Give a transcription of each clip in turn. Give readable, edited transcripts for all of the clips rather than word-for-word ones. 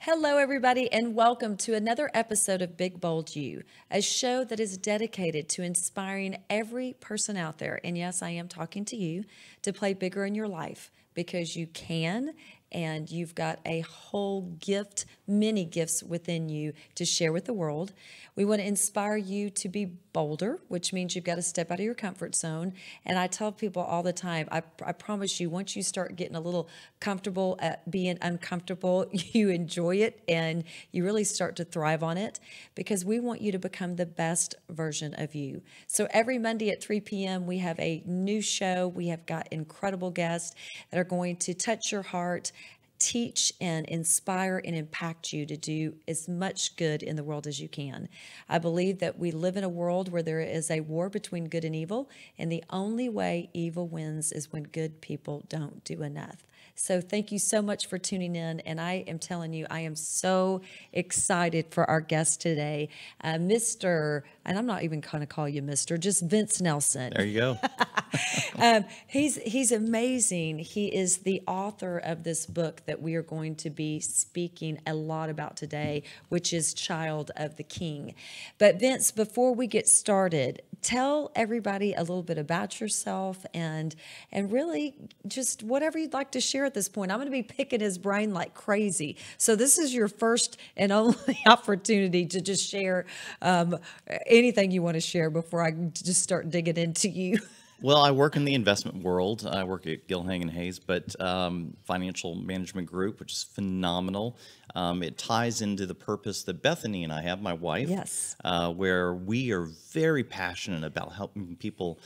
Hello, everybody, and welcome to another episode of Big Bold You, a show that is dedicated to inspiring every person out there, and yes, I am talking to you, to play bigger in your life because you can, and you've got a whole gift, many gifts within you to share with the world. We want to inspire you to be bolder, which means you've got to step out of your comfort zone. And I tell people all the time, I promise you, once you start getting a little comfortable at being uncomfortable, you enjoy it and you really start to thrive on it because we want you to become the best version of you. So every Monday at 3 p.m., we have a new show. We have got incredible guests that are going to touch your heart, teach and inspire and impact you to do as much good in the world as you can. I believe that we live in a world where there is a war between good and evil, and the only way evil wins is when good people don't do enough. So thank you so much for tuning in, and I am telling you, I am so excited for our guest today, Mr., and I'm not even going to call you Mr., just Vince Nelson. There you go. He's amazing. He is the author of this book that we are going to be speaking a lot about today, which is Child of the King. But Vince, before we get started, tell everybody a little bit about yourself and really just whatever you'd like to share at this point. I'm going to be picking his brain like crazy. So this is your first and only opportunity to just share anything you want to share before I just start digging into you. Well, I work in the investment world. I work at Gilhang & Hayes, but Financial Management Group, which is phenomenal. It ties into the purpose that Bethany and I have, my wife, yes, where we are very passionate about helping people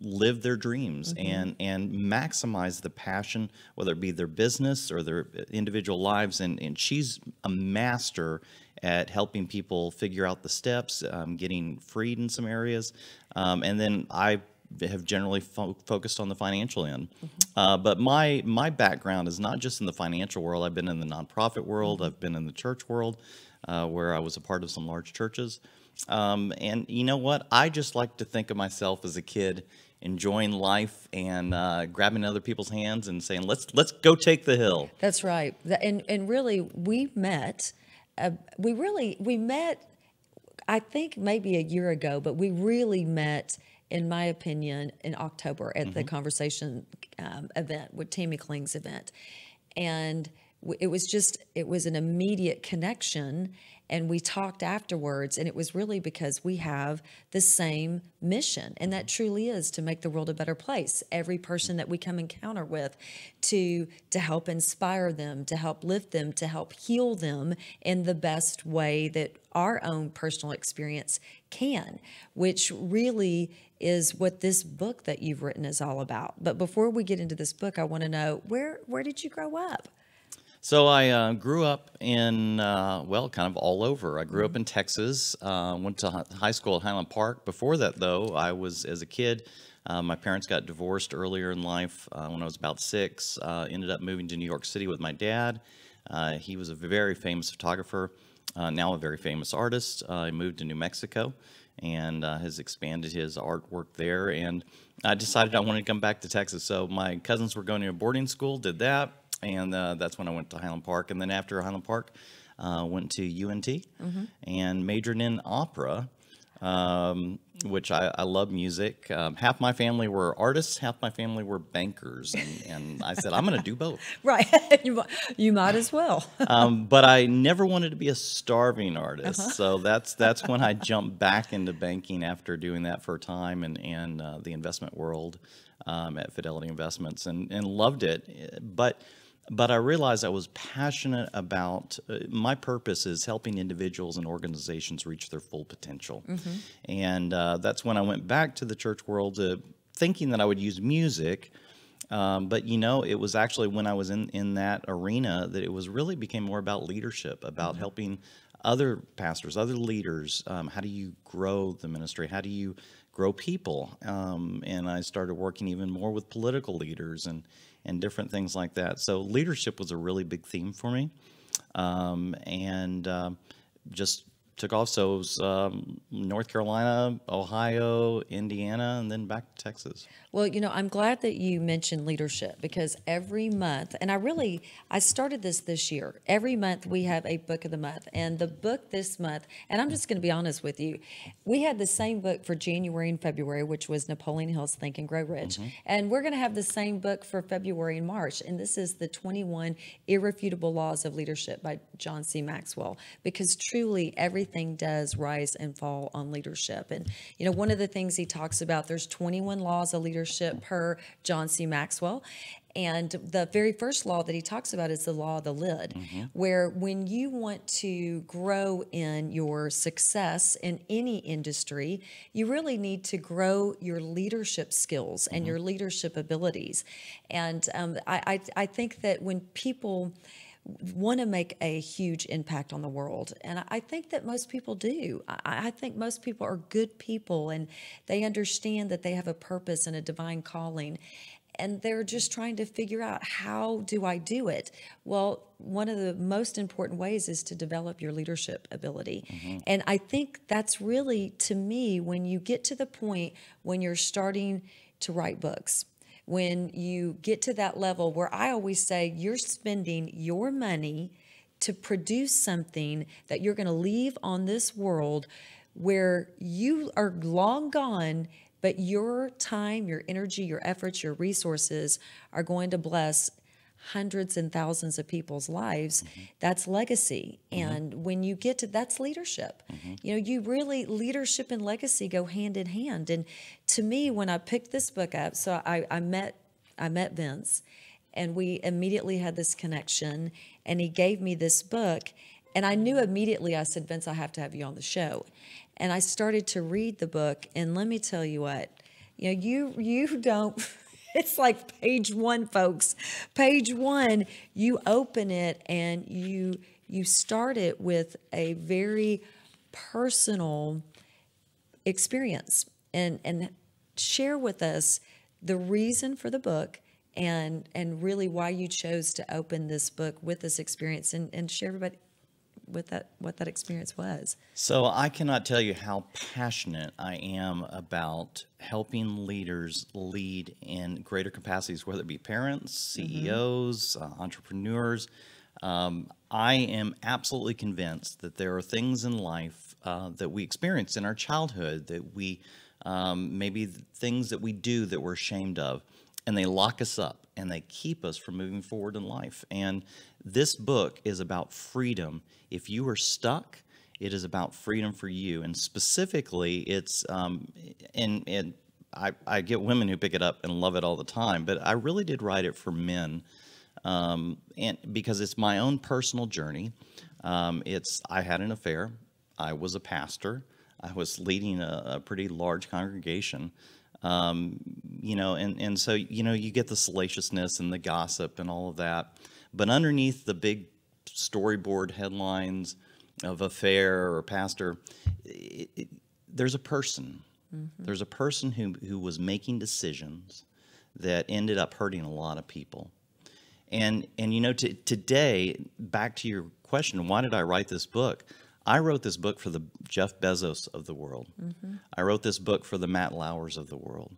live their dreams and maximize the passion, whether it be their business or their individual lives. And she's a master at helping people figure out the steps, getting freed in some areas. And then I have generally focused on the financial end. But my background is not just in the financial world. I've been in the nonprofit world. I've been in the church world, where I was a part of some large churches. And you know what? I just like to think of myself as a kid enjoying life and grabbing other people's hands and saying, let's go take the hill. That's right. And really, we met, I think maybe a year ago, but we really met, in my opinion, in October at the Conversation event, with Tammy Kling's event. And it was an immediate connection, and we talked afterwards, and it was really because we have the same mission, and that truly is to make the world a better place. Every person that we come encounter with, to help inspire them, to help lift them, to help heal them in the best way that our own personal experience can, which really is what this book that you've written is all about. But before we get into this book, I want to know, where did you grow up? So I grew up in, well, kind of all over. I grew up in Texas, went to high school at Highland Park. Before that, though, I was, as a kid, my parents got divorced earlier in life when I was about 6. Ended up moving to New York City with my dad. He was a very famous photographer, now a very famous artist. He moved to New Mexico and has expanded his artwork there. And I decided I wanted to come back to Texas. So my cousins were going to a boarding school, did that. And that's when I went to Highland Park. And then after Highland Park, went to UNT and majored in opera, which I love music. Half my family were artists, half my family were bankers. And I said, I'm going to do both. Right. You might as well. But I never wanted to be a starving artist. So that's when I jumped back into banking after doing that for a time and the investment world at Fidelity Investments and loved it. But But I realized I was passionate about my purpose is helping individuals and organizations reach their full potential. And that's when I went back to the church world, thinking that I would use music. But it was actually when I was in that arena that it was really became more about leadership, about helping other pastors, other leaders. How do you grow the ministry? How do you grow people? And I started working even more with political leaders and different things like that. So leadership was a really big theme for me, and just took off. So it was North Carolina, Ohio, Indiana, and then back to Texas. Well, I'm glad that you mentioned leadership because every month, and I started this year. Every month we have a book of the month, and the book this month, and I'm just going to be honest with you, we had the same book for January and February, which was Napoleon Hill's Think and Grow Rich, and we're going to have the same book for February and March, and this is the 21 Irrefutable Laws of Leadership by John C. Maxwell, because truly everything does rise and fall on leadership. And one of the things he talks about, there's 21 laws of leadership per John C. Maxwell. And the very first law that he talks about is the law of the lid, where when you want to grow in your success in any industry, you really need to grow your leadership skills and your leadership abilities. And I think that when people want to make a huge impact on the world, and I think that most people do. I think most people are good people, and they understand that they have a purpose and a divine calling, and they're just trying to figure out, how do I do it? Well, one of the most important ways is to develop your leadership ability. And I think that's really, to me, when you get to the point when you're starting to write books, when you get to that level where I always say you're spending your money to produce something that you're going to leave on this world where you are long gone, but your time, your energy, your efforts, your resources are going to bless hundreds and thousands of people's lives. That's legacy. And when you get to, that's leadership. Leadership and legacy go hand in hand. And to me, when I picked this book up, so I met Vince, and we immediately had this connection, and he gave me this book, and I knew immediately, I said, Vince, I have to have you on the show. And I started to read the book, and let me tell you what, you don't, it's like page one, folks. Page one, you open it and you start it with a very personal experience, and share with us the reason for the book and really why you chose to open this book with this experience, and share everybody what that experience was. So I cannot tell you how passionate I am about helping leaders lead in greater capacities, whether it be parents, CEOs, entrepreneurs. I am absolutely convinced that there are things in life that we experience in our childhood, that we maybe things that we do that we're ashamed of, and they lock us up and they keep us from moving forward in life. And this book is about freedom. If you are stuck, it is about freedom for you. And specifically, it's and I get women who pick it up and love it all the time, but I really did write it for men, and because it's my own personal journey. I had an affair. I was a pastor. I was leading a pretty large congregation. And so, you get the salaciousness and the gossip and all of that. But underneath the big storyboard headlines of affair or pastor, there's a person. There's a person who was making decisions that ended up hurting a lot of people. And today, back to your question, why did I write this book? I wrote this book for the Jeff Bezos of the world. I wrote this book for the Matt Lauers of the world,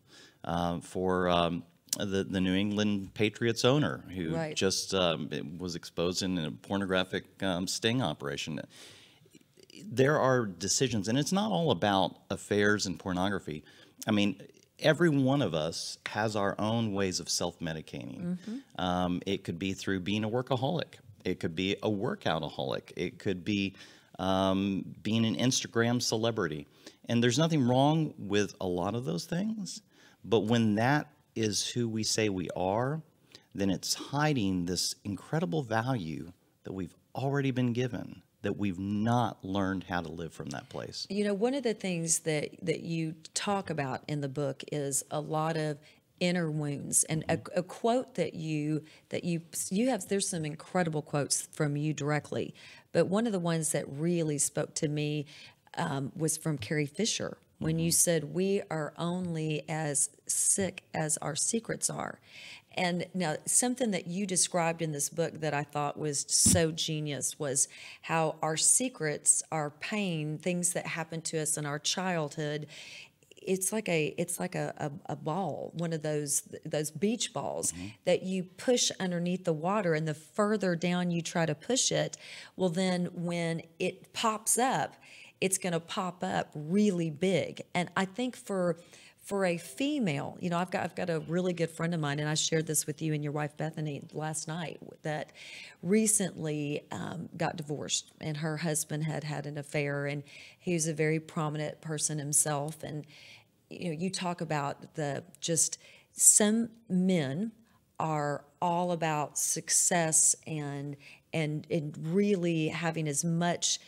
for the New England Patriots owner who just was exposed in a pornographic sting operation. There are decisions, and it's not all about affairs and pornography. I mean, every one of us has our own ways of self-medicating. It could be through being a workaholic. It could be a workoutaholic. It could be being an Instagram celebrity. And there's nothing wrong with a lot of those things. But when that is who we say we are, then it's hiding this incredible value that we've already been given, that we've not learned how to live from that place. You know, one of the things that you talk about in the book is a lot of inner wounds, and a quote that you have. There's some incredible quotes from you directly, but one of the ones that really spoke to me was from Carrie Fisher when you said, "We are only as sick as our secrets are." And now, something that you described in this book that I thought was so genius was how our secrets, our pain, things that happened to us in our childhood, it's like a ball, one of those beach balls that you push underneath the water, and the further down you try to push it, well, then when it pops up, it's going to pop up really big. And I think for a female, you know, I've got a really good friend of mine, and I shared this with you and your wife Bethany last night, that recently got divorced, and her husband had an affair, and he was a very prominent person himself. And you know, you talk about some men are all about success and really having as much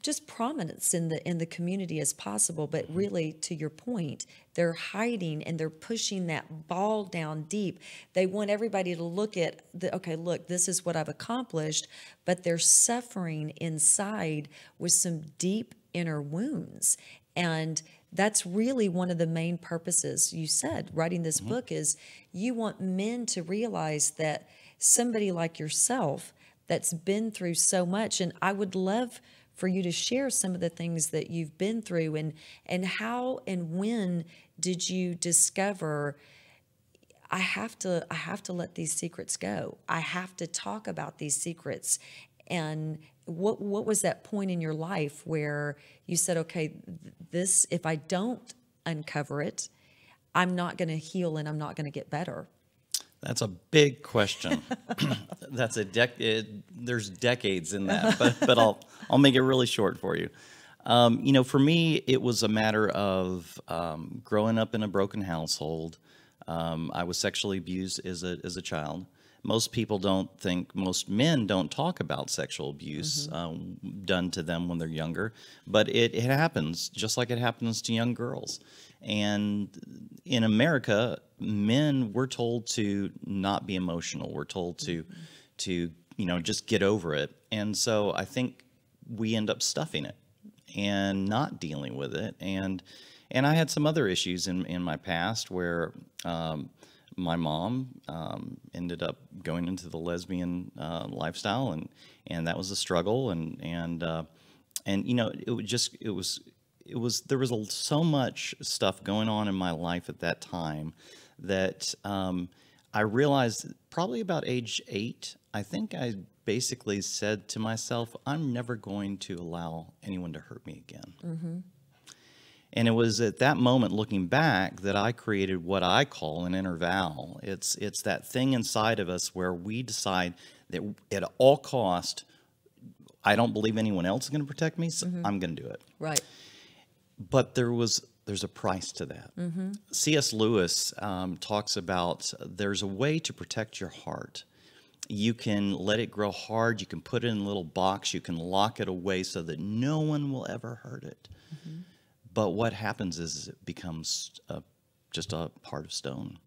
just prominence in the community as possible, but really, to your point, they're hiding and they're pushing that ball down deep. They want everybody to look at okay, look, this is what I've accomplished, but they're suffering inside with some deep inner wounds. And that's really one of the main purposes, you said, writing this book, is you want men to realize that somebody like yourself that's been through so much, and I would love for you to share some of the things that you've been through, and how and when did you discover, I have to let these secrets go. I have to talk about these secrets. And what was that point in your life where you said, okay, this, if I don't uncover it, I'm not going to heal and I'm not going to get better? That's a big question. That's there's decades in that, but I'll make it really short for you. You know, for me, it was a matter of growing up in a broken household. I was sexually abused as a child. Most men don't talk about sexual abuse done to them when they're younger, but it happens just like it happens to young girls. And in America, men, we're told to not be emotional. We're told to just get over it. And so I think we end up stuffing it and not dealing with it. And I had some other issues in my past where my mom ended up going into the lesbian lifestyle, and that was a struggle. And you know, there was so much stuff going on in my life at that time that I realized probably about age 8, I think I basically said to myself, I'm never going to allow anyone to hurt me again. And it was at that moment, looking back, that I created what I call an inner vow. It's that thing inside of us where we decide that at all cost, I don't believe anyone else is going to protect me, so I'm going to do it. Right. But there's a price to that. C.S. Lewis talks about there's a way to protect your heart. You can let it grow hard. You can put it in a little box. You can lock it away so that no one will ever hurt it. But what happens is it becomes just a part of stone.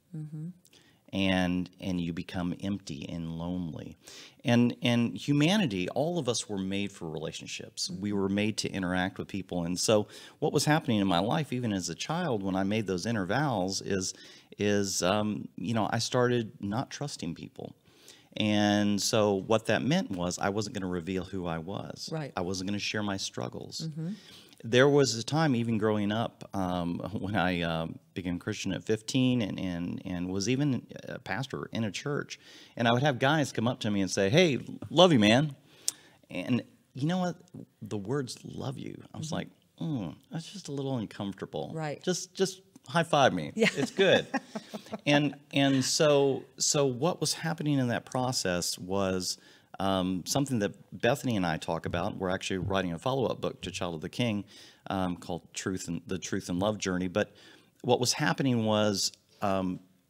And you become empty and lonely. And humanity, all of us were made for relationships. We were made to interact with people. And so what was happening in my life, even as a child, when I made those inner vows, is I started not trusting people. And so what that meant was I wasn't going to reveal who I was. Right. I wasn't going to share my struggles. There was a time, even growing up, when I became Christian at 15 and was even a pastor in a church. And I would have guys come up to me and say, hey, love you, man. And you know what? The words love you. I was like, that's just a little uncomfortable. Right. Just high five me. Yeah. It's good. and so what was happening in that process was something that Bethany and I talk about. We're actually writing a follow-up book to Child of the King called The Truth and Love Journey. But what was happening was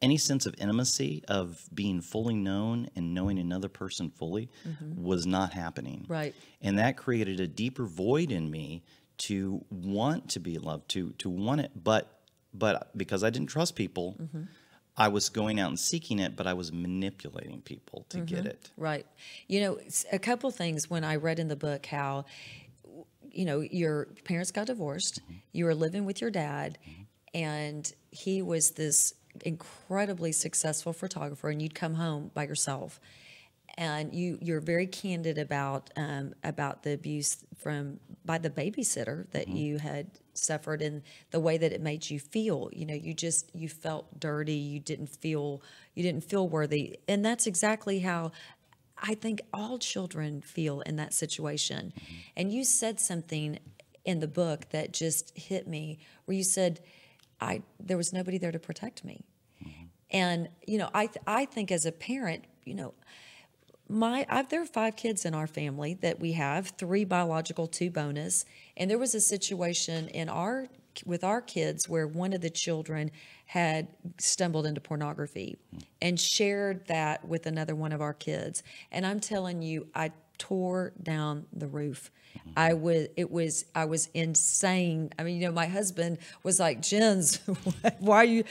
any sense of intimacy, of being fully known and knowing another person fully, was not happening. Right. And that created a deeper void in me to want to be loved, to want it, but because I didn't trust people, I was going out and seeking it, but I was manipulating people to get it. Right. You know, a couple things when I read in the book how, you know, your parents got divorced, you were living with your dad, and he was this incredibly successful photographer, and you'd come home by yourself. And you're very candid about the abuse by the babysitter that you had suffered, and the way that it made you feel. You know, you felt dirty. You didn't feel worthy, and that's exactly how I think all children feel in that situation. And you said something in the book that just hit me, where you said, there was nobody there to protect me. And you know, I think as a parent, you know, there are 5 kids in our family that we have, 3 biological, 2 bonus. And there was a situation with our kids where one of the children had stumbled into pornography and shared that with another one of our kids. And I'm telling you, I tore down the roof. I was insane. I mean, you know, my husband was like, "Jens, why are you?"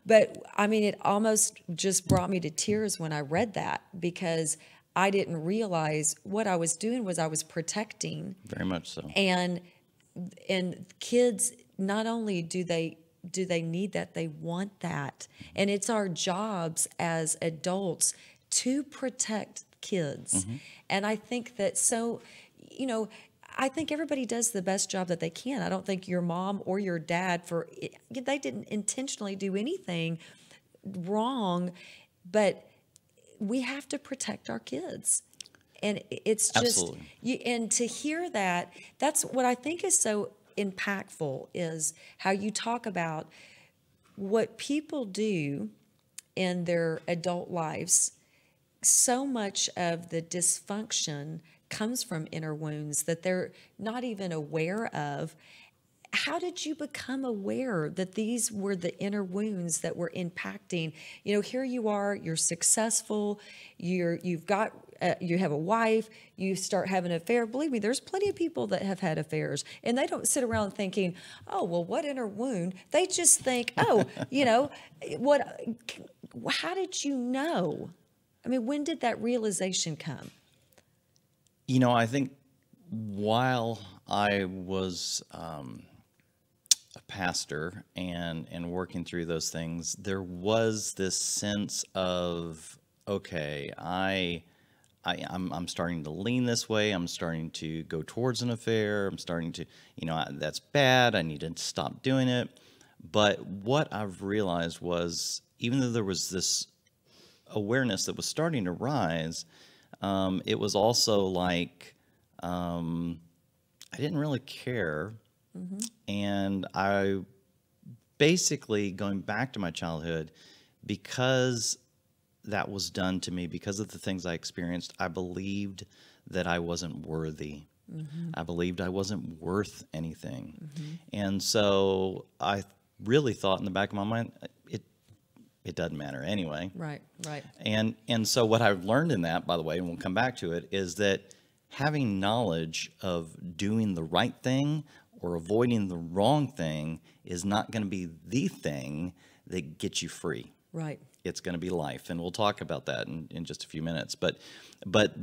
But I mean, it almost just brought me to tears when I read that, because I didn't realize what I was doing was I was protecting. Very much so. And kids, not only do they need that, they want that. And it's our jobs as adults to protect kids. And I think that, so, you know, I think everybody does the best job that they can. I don't think your mom or your dad, they didn't intentionally do anything wrong, but we have to protect our kids. And it's just, and to hear that, that's what I think is so impactful, is how you talk about what people do in their adult lives. So much of the dysfunction comes from inner wounds that they're not even aware of. How did you become aware that these were the inner wounds that were impacting? You know, here you are, you're successful, you have a wife, you start having an affair. Believe me, there's plenty of people that have had affairs, and they don't sit around thinking, "Oh, well, what inner wound?" They just think, "Oh, you know, how did you know?" I mean, when did that realization come? You know, I think while I was a pastor and working through those things, there was this sense of, okay, I'm starting to lean this way. I'm starting to go towards an affair. I'm starting to, you know, that's bad. I need to stop doing it. But what I've realized was, even though there was this awareness that was starting to rise, it was also like I didn't really care. And I basically, going back to my childhood, because that was done to me, because of the things I experienced, I believed that I wasn't worthy. I believed I wasn't worth anything. And so I really thought in the back of my mind, it doesn't matter anyway. Right. And so what I've learned in that, by the way, and we'll come back to it, is that having knowledge of doing the right thing or avoiding the wrong thing is not going to be the thing that gets you free. Right. It's going to be life, and we'll talk about that in just a few minutes. But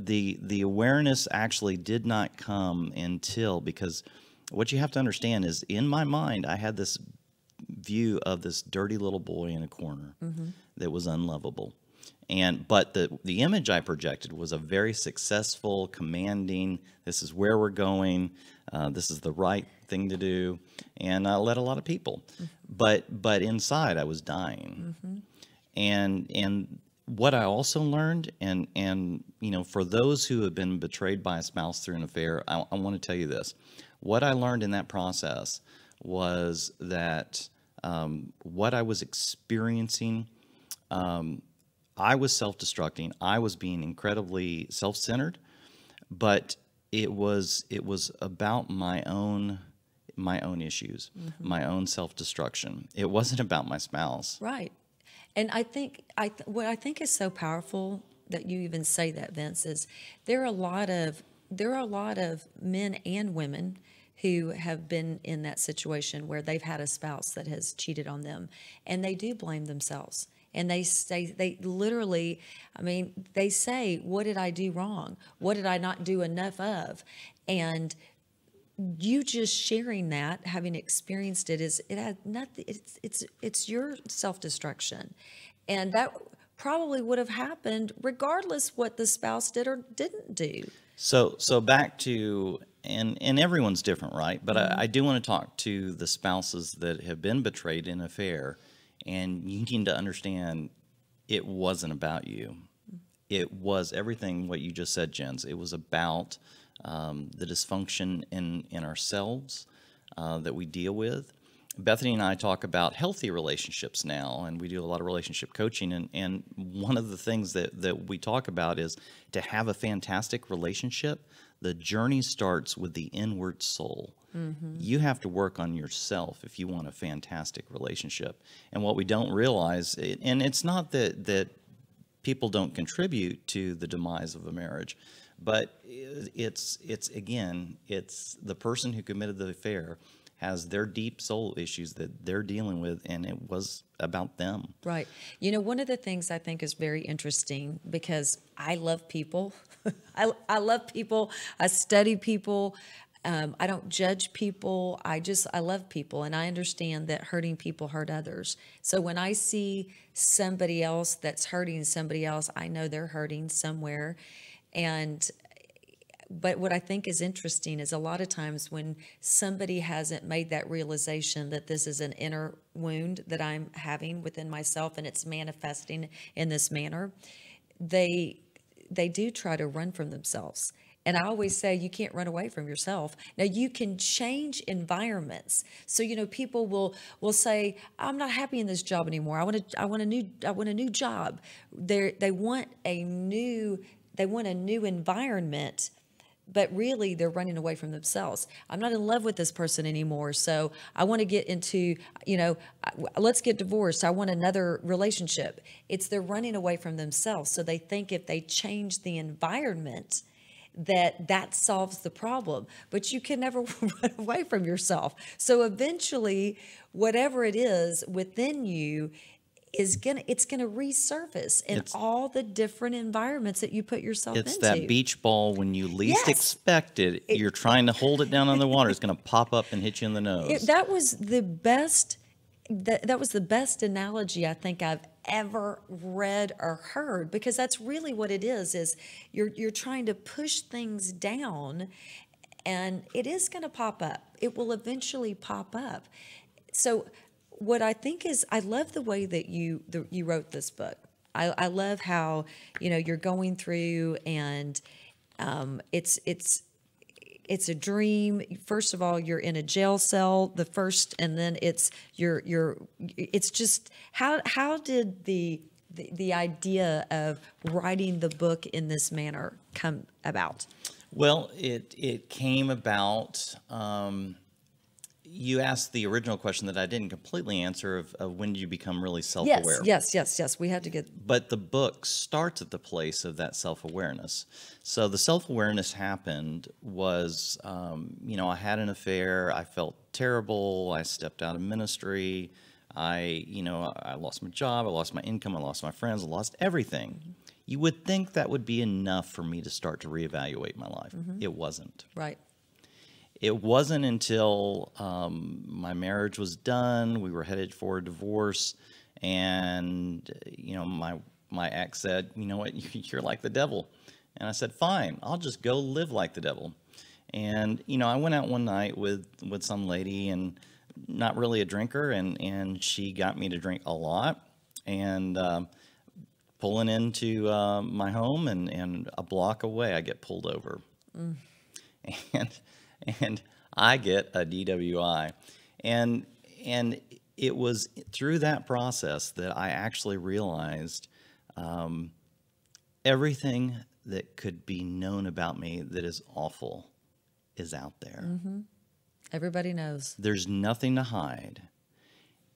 the awareness actually did not come until, because what you have to understand is, in my mind, I had this view of this dirty little boy in a corner that was unlovable. But the image I projected was a very successful, commanding, this is where we're going, this is the right thing to do, and I led a lot of people. But inside I was dying. And what I also learned, and you know, for those who have been betrayed by a spouse through an affair, I want to tell you this. What I learned in that process was that what I was experiencing, I was self-destructing. I was being incredibly self-centered, but it was about my own issues, my own self-destruction. It wasn't about my spouse. Right. And I think what I think is so powerful that you even say that, Vince, is there are a lot of men and women who have been in that situation where they've had a spouse that has cheated on them, and they do blame themselves. And they literally, I mean, they say, "What did I do wrong? What did I not do enough of?" And you just sharing that, having experienced it, is it had nothing. It's your self destruction, and that probably would have happened regardless what the spouse did or didn't do. So back to, and everyone's different, right? But I do want to talk to the spouses that have been betrayed in an affair, and you need to understand it wasn't about you. It was everything what you just said, Jens. It was about the dysfunction in ourselves that we deal with. Bethany and I talk about healthy relationships now, and we do a lot of relationship coaching. And one of the things that we talk about is to have a fantastic relationship, the journey starts with the inward soul. You have to work on yourself if you want a fantastic relationship. And what we don't realize, and it's not that people don't contribute to the demise of a marriage, but it's again, it's the person who committed the affair has their deep soul issues that they're dealing with, and it was about them. Right. You know, one of the things I think is very interesting, because I love people. I love people. I study people. I don't judge people. I love people, and I understand that hurting people hurt others. So when I see somebody else that's hurting somebody else, I know they're hurting somewhere. But what I think is interesting is a lot of times when somebody hasn't made that realization that this is an inner wound that I'm having within myself and it's manifesting in this manner, they do try to run from themselves. And I always say you can't run away from yourself. Now you can change environments. So people will say, "I'm not happy in this job anymore. I want a new job." They want a new environment. But really, they're running away from themselves. I'm not in love with this person anymore, so I want to get into, let's get divorced. I want another relationship. They're running away from themselves. So they think if they change the environment, that solves the problem. But you can never run away from yourself. So eventually, whatever it is within you, it's gonna resurface in all the different environments that you put yourself into. It's that beach ball when you least Yes. expect it. You're trying to hold it down on the water. It's going to pop up and hit you in the nose. That was the best. That was the best analogy I think I've ever read or heard, because that's really what it is. Is you're trying to push things down, and it is going to pop up. It will eventually pop up. So what I think is, I love the way that you wrote this book. I love how you're going through, and it's a dream. First of all, you're in a jail cell, and then it's just how did the idea of writing the book in this manner come about? Well, it came about. You asked the original question that I didn't completely answer of when did you become really self-aware? Yes. We had to get. But the book starts at the place of that self-awareness. So the self-awareness happened was, I had an affair. I felt terrible. I stepped out of ministry. I lost my job. I lost my income. I lost my friends. I lost everything. Mm-hmm. You would think that would be enough for me to start to reevaluate my life. Mm-hmm. It wasn't. Right. It wasn't until my marriage was done, we were headed for a divorce, and my ex said, "You know what, you're like the devil." And I said, "Fine, I'll just go live like the devil." And I went out one night with some lady, and not really a drinker, and she got me to drink a lot, and pulling into my home, and a block away I get pulled over. And I get a DWI. And it was through that process that I actually realized everything that could be known about me that is awful is out there. Mm-hmm. Everybody knows. There's nothing to hide.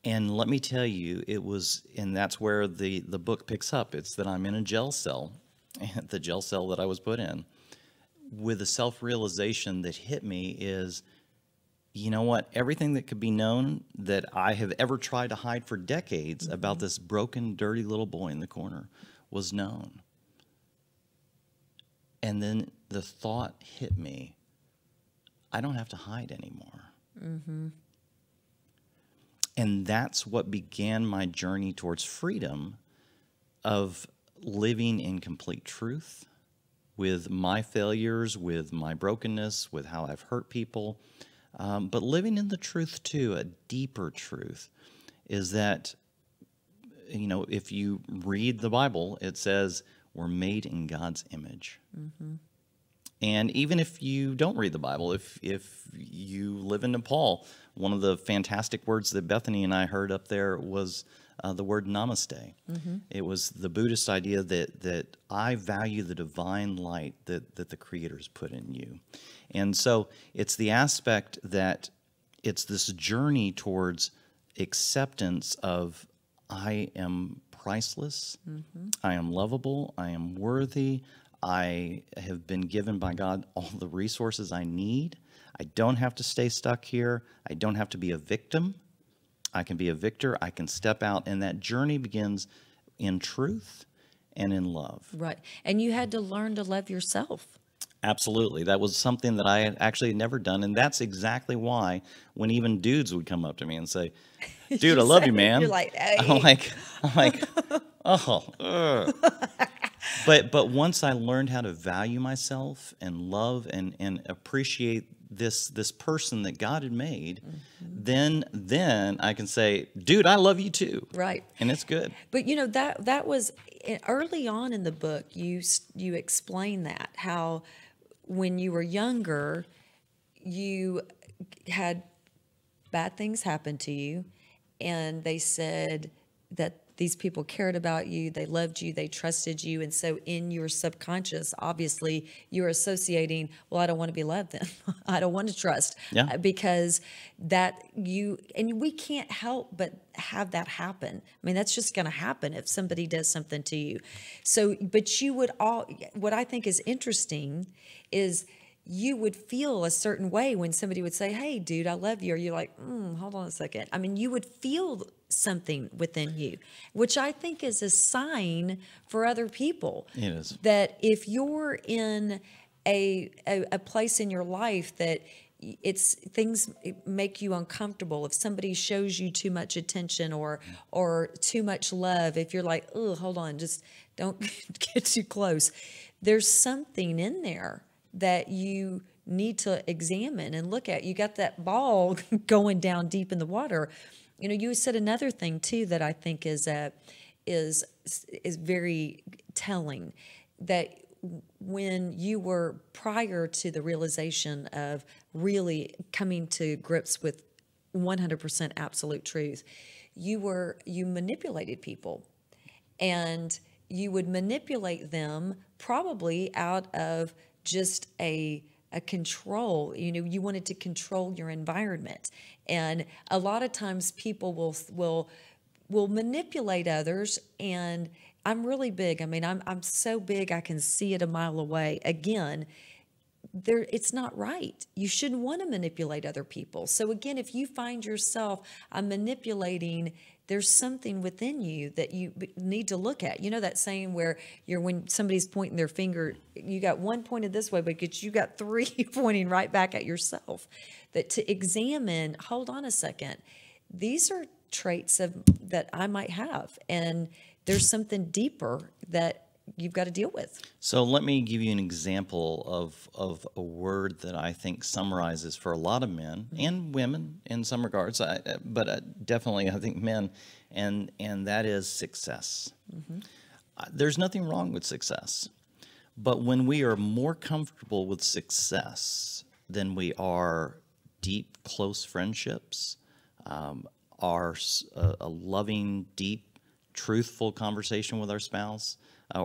And let me tell you, it was, and that's where the book picks up. It's that I'm in a jail cell, the jail cell that I was put in, with the self-realization that hit me is, you know what? Everything that could be known that I have ever tried to hide for decades about this broken, dirty little boy in the corner was known. And then the thought hit me, I don't have to hide anymore. And that's what began my journey towards freedom of living in complete truth with my failures, with my brokenness, with how I've hurt people. But living in the truth too, a deeper truth, is that, you know, if you read the Bible, it says we're made in God's image. And even if you don't read the Bible, if you live in Nepal, one of the fantastic words that Bethany and I heard up there was the word namaste. It was the Buddhist idea that I value the divine light that the Creator's put in you. And so it's the aspect that it's this journey towards acceptance of I am priceless, I am lovable, I am worthy, I have been given by God all the resources I need. I don't have to stay stuck here. I don't have to be a victim. I can be a victor. I can step out. And that journey begins in truth and in love. Right. And you had to learn to love yourself. Absolutely. That was something that I had actually never done. And that's exactly why when even dudes would come up to me and say, dude, I love you, man. You're like, hey. I'm like, oh, ugh. But once I learned how to value myself and love and appreciate this person that God had made, then I can say, dude, I love you too. Right. And it's good. But you know, that was early on in the book. You explain that, how when you were younger, you had bad things happen to you, and they said that these people cared about you, they loved you, they trusted you. And so in your subconscious, obviously, you're associating, well, I don't want to be loved then. I don't want to trust. Yeah. Because and we can't help but have that happen. I mean, that's just going to happen if somebody does something to you. So, but what I think is interesting is you would feel a certain way when somebody would say, hey, dude, I love you. Or you're like, hold on a second. I mean, you would feel something within you, which I think is a sign for other people. It is. That if you're in a place in your life that things make you uncomfortable, if somebody shows you too much attention or too much love, if you're like, oh, hold on, just don't get too close. There's something in there that you need to examine and look at. You got that ball going down deep in the water. You know, you said another thing too that I think is very telling, that when you were prior to the realization of really coming to grips with 100% absolute truth, you manipulated people, and you would manipulate them probably out of just a control. You know, you wanted to control your environment. And a lot of times people will manipulate others. And I'm really big. I mean, I'm so big I can see it a mile away. Again, it's not right. You shouldn't want to manipulate other people. So again, if you find yourself manipulating, there's something within you that you need to look at. You know that saying where when somebody's pointing their finger, you got one pointed this way, but you got three pointing right back at yourself. That to examine, hold on a second, these are traits that I might have, and there's something deeper that you've got to deal with. So let me give you an example of a word that I think summarizes for a lot of men and women in some regards, but definitely I think men, and that is success. There's nothing wrong with success, but when we are more comfortable with success than we are deep, close friendships, are a loving, deep, truthful conversation with our spouse,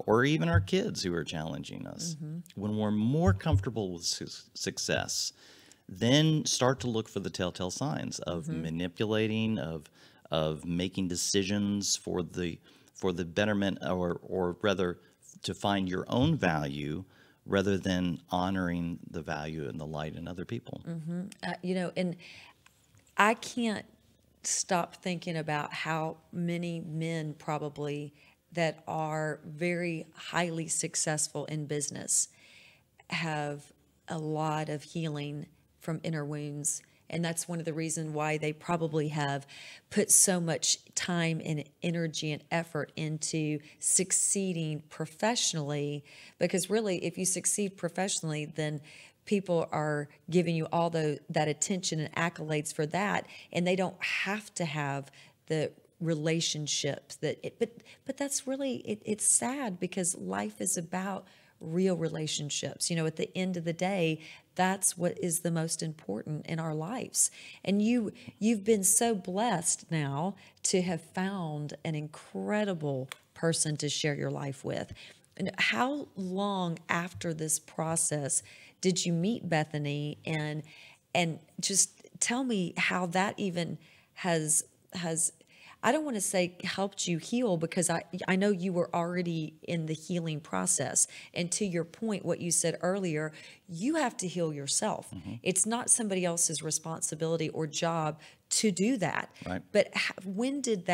or even our kids who are challenging us. When we're more comfortable with success, then start to look for the telltale signs of manipulating, of of making decisions for the betterment, or rather to find your own value rather than honoring the value and the light in other people. And I can't stop thinking about how many men probably that are very highly successful in business have a lot of healing from inner wounds. And that's one of the reasons why they probably have put so much time and energy and effort into succeeding professionally. Because really, if you succeed professionally, then people are giving you all that attention and accolades for that, and they don't have to have the relationships but that's really it's sad, because life is about real relationships. At the end of the day, that's what is the most important in our lives. And you've been so blessed now to have found an incredible person to share your life with. And how long after this process did you meet Bethany, and just tell me how that even has I don't want to say helped you heal, because I know you were already in the healing process. And to your point, what you said earlier, you have to heal yourself. It's not somebody else's responsibility or job to do that. Right. But when did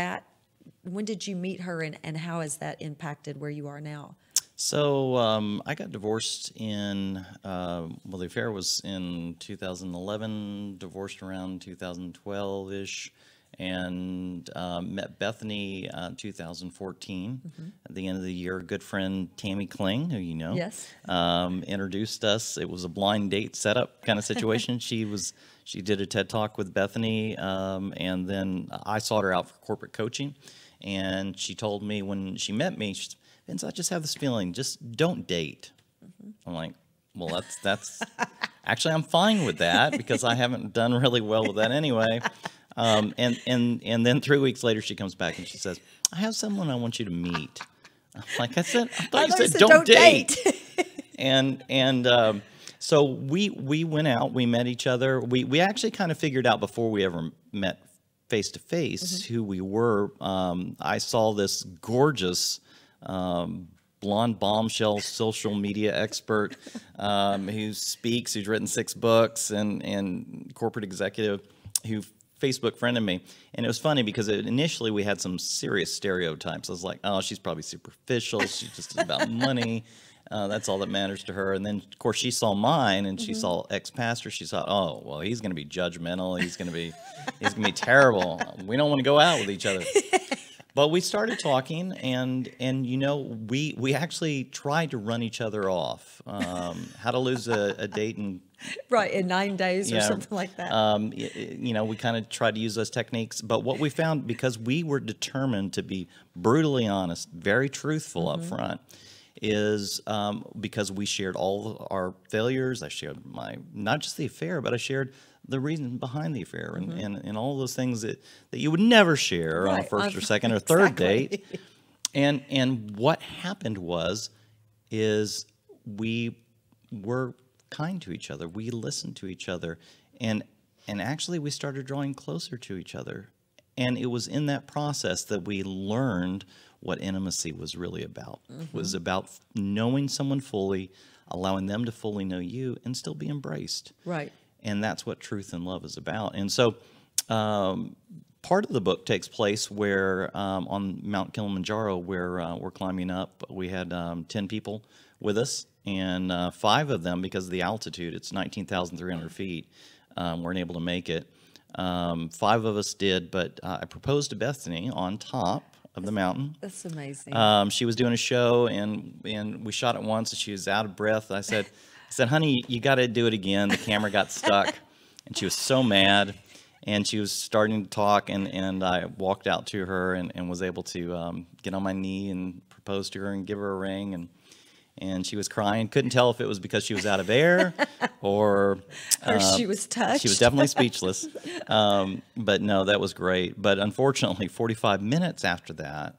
you meet her, and how has that impacted where you are now? So I got divorced the affair was in 2011, divorced around 2012-ish, and met Bethany 2014. At the end of the year, a good friend, Tammy Kling, who you know, Yes. introduced us. It was a blind date setup kind of situation. She did a TED Talk with Bethany, and then I sought her out for corporate coaching, and she told me when she met me, she said, "Vince, I just have this feeling, just don't date." I'm like, well, that's actually, I'm fine with that, because I haven't done really well with that anyway. And then 3 weeks later, she comes back and she says, "I have someone I want you to meet." I'm like, I thought you said don't date. So we went out, we met each other. We actually kind of figured out before we ever met face to face who we were. I saw this gorgeous blonde bombshell social media expert who speaks, who's written 6 books, and corporate executive who Facebook friended me. And it was funny because initially we had some serious stereotypes. I was like, oh, she's probably superficial. She's just about money. That's all that matters to her. And then, of course, she saw mine, and she saw ex-pastor. She thought, oh, well, he's going to be judgmental. He's going to be terrible. We don't want to go out with each other. But we started talking, and we actually tried to run each other off. How to lose a date in Right, in 9 days or something like that. We kind of tried to use those techniques. But what we found, because we were determined to be brutally honest, very truthful up front, is because we shared all our failures. I shared not just the affair, but I shared the reason behind the affair, and all those things that you would never share on a first or second or third date. And what happened is we were kind to each other. We listened to each other, and actually we started drawing closer to each other. And it was in that process that we learned what intimacy was really about. It was about knowing someone fully, allowing them to fully know you, and still be embraced. Right. And that's what truth and love is about. And so part of the book takes place where on Mount Kilimanjaro, where we're climbing up. We had 10 people with us, and 5 of them, because of the altitude, it's 19,300 feet, weren't able to make it. 5 of us did, but I proposed to Bethany on top of the mountain. That's amazing. She was doing a show, and we shot it once, and she was out of breath. I said, "Honey, you got to do it again." The camera got stuck, and she was so mad. And she was starting to talk, and I walked out to her and was able to get on my knee and propose to her and give her a ring. And she was crying. Couldn't tell if it was because she was out of air or she was touched. She was definitely speechless. But no, that was great. But unfortunately, 45 minutes after that,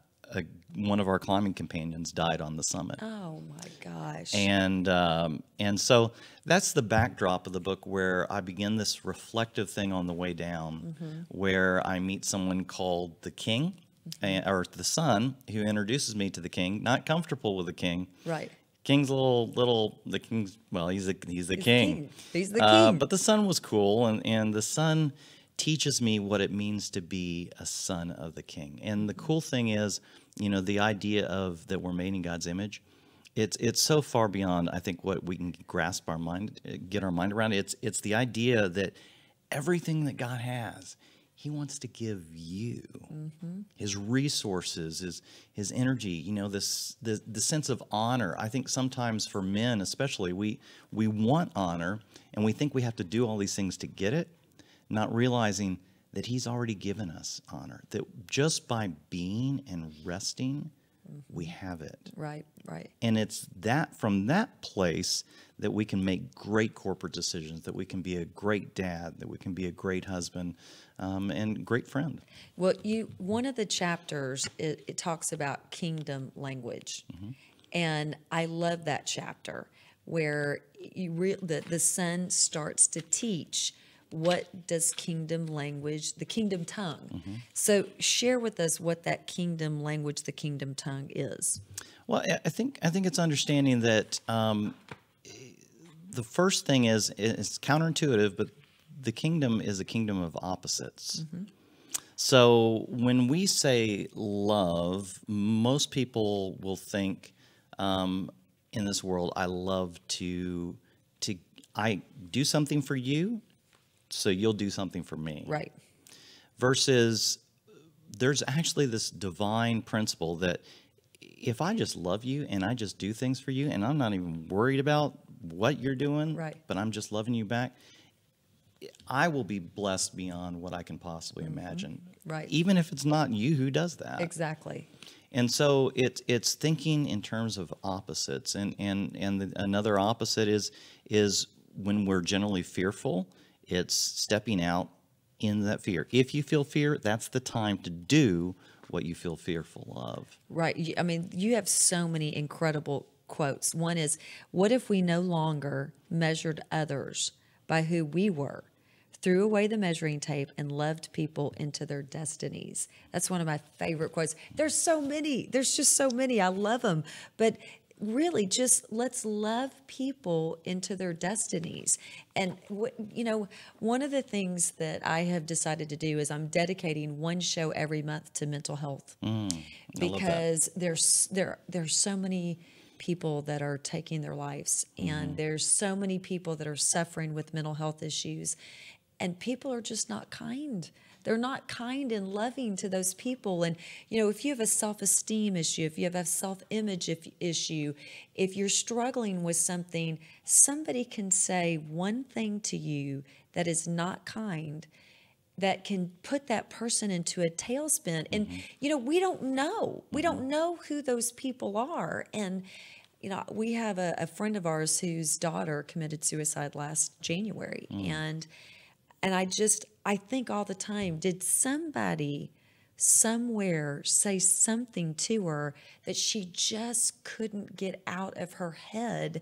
one of our climbing companions died on the summit. Oh my gosh. And so that's the backdrop of the book, where I begin this reflective thing on the way down, where I meet someone called the king, or the son, who introduces me to the king. Not comfortable with the king. Right. King's the king's, well, he's the king. He's the king. But the son was cool, and the son teaches me what it means to be a son of the king. And the cool thing is, the idea of that we're made in God's image, it's so far beyond, I think, what we can get our mind around. It's the idea that everything that God has, He wants to give you. His resources, his energy, the sense of honor. I think sometimes for men especially, we want honor, and we think we have to do all these things to get it, not realizing that He's already given us honor, that just by being and resting, we have it. Right. And it's that from that place that we can make great corporate decisions, that we can be a great dad, that we can be a great husband, and great friend. Well, one of the chapters, it talks about kingdom language. And I love that chapter where the son starts to teach what does kingdom language, the kingdom tongue. So share with us what that kingdom language, the kingdom tongue is. Well, I think it's understanding that the first thing is, it's counterintuitive, but the kingdom is a kingdom of opposites. So when we say love, most people will think in this world, I love to I do something for you, so you'll do something for me. Right. Versus there's actually this divine principle that if I just love you and I just do things for you, and I'm not even worried about what you're doing, right, but I'm just loving you back, I will be blessed beyond what I can possibly imagine. Right. Even if it's not you who does that. Exactly. And so it's thinking in terms of opposites. And another opposite is when we're generally fearful, it's stepping out in that fear. If you feel fear, that's the time to do what you feel fearful of. Right. I mean, you have so many incredible quotes. One is, what if we no longer measured others by who we were, threw away the measuring tape, and loved people into their destinies? That's one of my favorite quotes. There's so many. There's just so many. I love them. But really, just let's love people into their destinies. And, one of the things that I have decided to do is I'm dedicating one show every month to mental health. Because there's so many people that are taking their lives, and there's so many people that are suffering with mental health issues, and people are just not kind. They're not kind and loving to those people. And, if you have a self-esteem issue, if you have a self-image issue, if you're struggling with something, somebody can say one thing to you that is not kind, that can put that person into a tailspin. And, we don't know. We don't know who those people are. And, we have a friend of ours whose daughter committed suicide last January. And I think all the time, did somebody somewhere say something to her that she just couldn't get out of her head?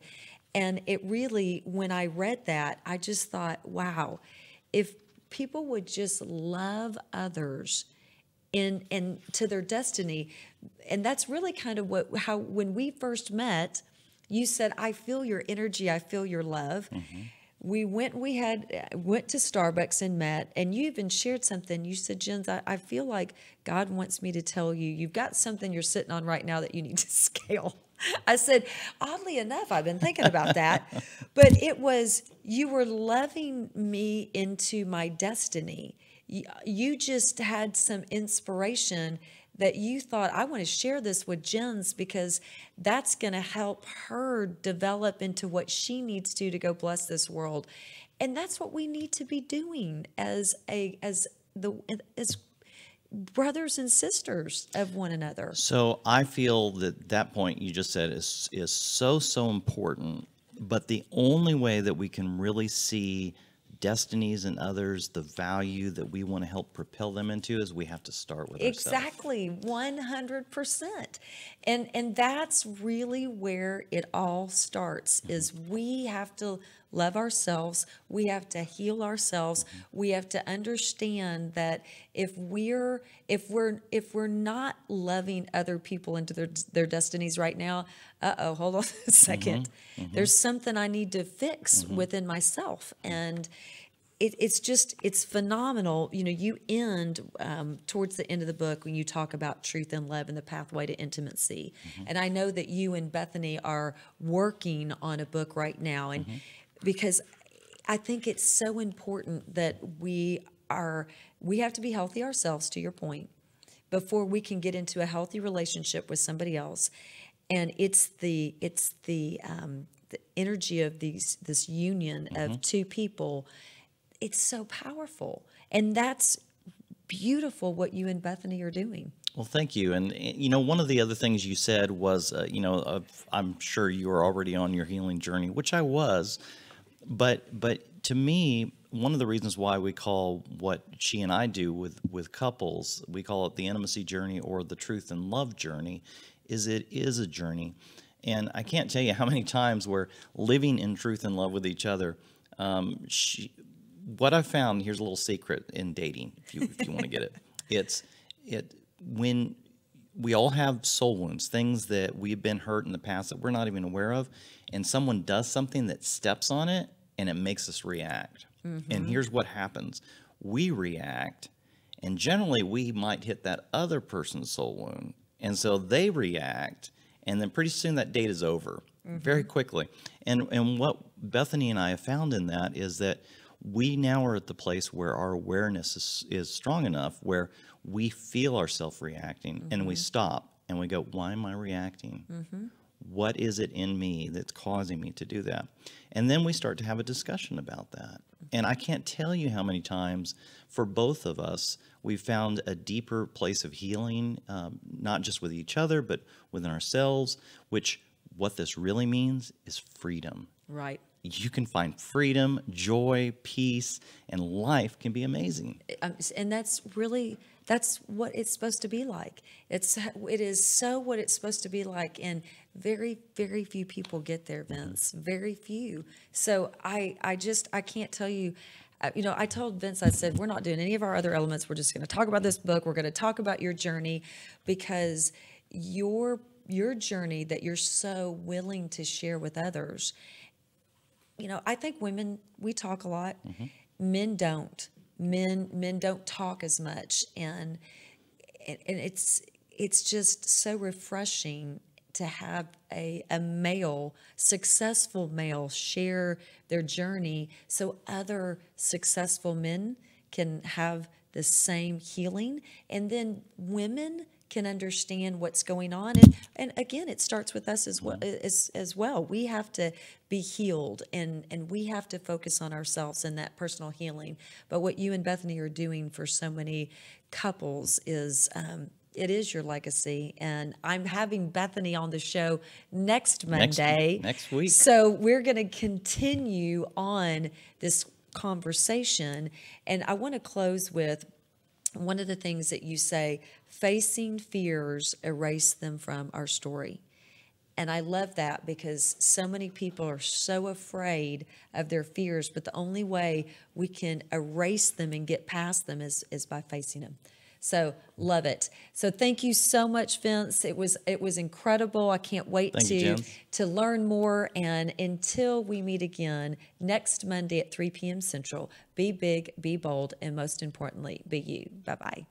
And it really, when I read that, I just thought, wow, if people would just love others and to their destiny. And that's really kind of how when we first met, you said, I feel your energy, I feel your love. We went to Starbucks and met, and you even shared something. You said, Jens, I feel like God wants me to tell you, you've got something you're sitting on right now that you need to scale. I said, oddly enough, I've been thinking about that. But it was, you were loving me into my destiny. You just had some inspiration that you thought, I want to share this with Jens because that's going to help her develop into what she needs to go bless this world. And that's what we need to be doing as brothers and sisters of one another. So I feel that point you just said is so important, but the only way that we can really see destinies in others, the value that we want to help propel them into, is we have to start with ourselves. Exactly, 100%. And that's really where it all starts, is we have to love ourselves, we have to heal ourselves, we have to understand that if we're not loving other people into their destinies right now, hold on a second. There's something I need to fix within myself. And it's phenomenal. You know, you end towards the end of the book when you talk about truth and love and the pathway to intimacy. And I know that you and Bethany are working on a book right now, and because I think it's so important that we have to be healthy ourselves, to your point, before we can get into a healthy relationship with somebody else. And it's the energy of this union of two people. It's so powerful, and that's beautiful what you and Bethany are doing. Well, thank you. And, you know, one of the other things you said was, I'm sure you were already on your healing journey, which I was. But to me, one of the reasons why we call what she and I do with couples, we call it the intimacy journey or the truth and love journey, is it is a journey. And I can't tell you how many times we're living in truth and love with each other. What I found, here's a little secret in dating, if you want to get it. When we all have soul wounds, things that we've been hurt in the past that we're not even aware of, and someone does something that steps on it, and it makes us react. And here's what happens. We react, and generally we might hit that other person's soul wound. And so they react, and then pretty soon that date is over very quickly. And what Bethany and I have found in that is that we now are at the place where our awareness is strong enough where we feel ourselves reacting, and we stop and we go, why am I reacting? What is it in me that's causing me to do that? And then we start to have a discussion about that. And I can't tell you how many times for both of us, we've found a deeper place of healing, not just with each other, but within ourselves, which what this really means is freedom. Right. You can find freedom, joy, peace, and life can be amazing. And that's what it's supposed to be like. It is so what it's supposed to be like, and very, very few people get there, Vince. Very few. So I can't tell you. I told Vince, I said, we're not doing any of our other elements. We're just going to talk about this book. We're going to talk about your journey, because your journey that you're so willing to share with others. I think women, we talk a lot. Men don't. Men don't talk as much, and it's just so refreshing to have a male, successful male, share their journey, so other successful men can have the same healing, and then women can understand what's going on. And again, it starts with us as well. We have to be healed, and we have to focus on ourselves and that personal healing. But what you and Bethany are doing for so many couples is, it is your legacy. And I'm having Bethany on the show next Monday. Next week. So we're going to continue on this conversation. And I want to close with one of the things that you say: facing fears erase them from our story. And I love that, because so many people are so afraid of their fears, but the only way we can erase them and get past them is by facing them. So love it. So thank you so much, Vince. It was incredible. I can't wait to learn more. And until we meet again next Monday at 3 p.m. Central, be big, be bold, and most importantly, be you. Bye-bye.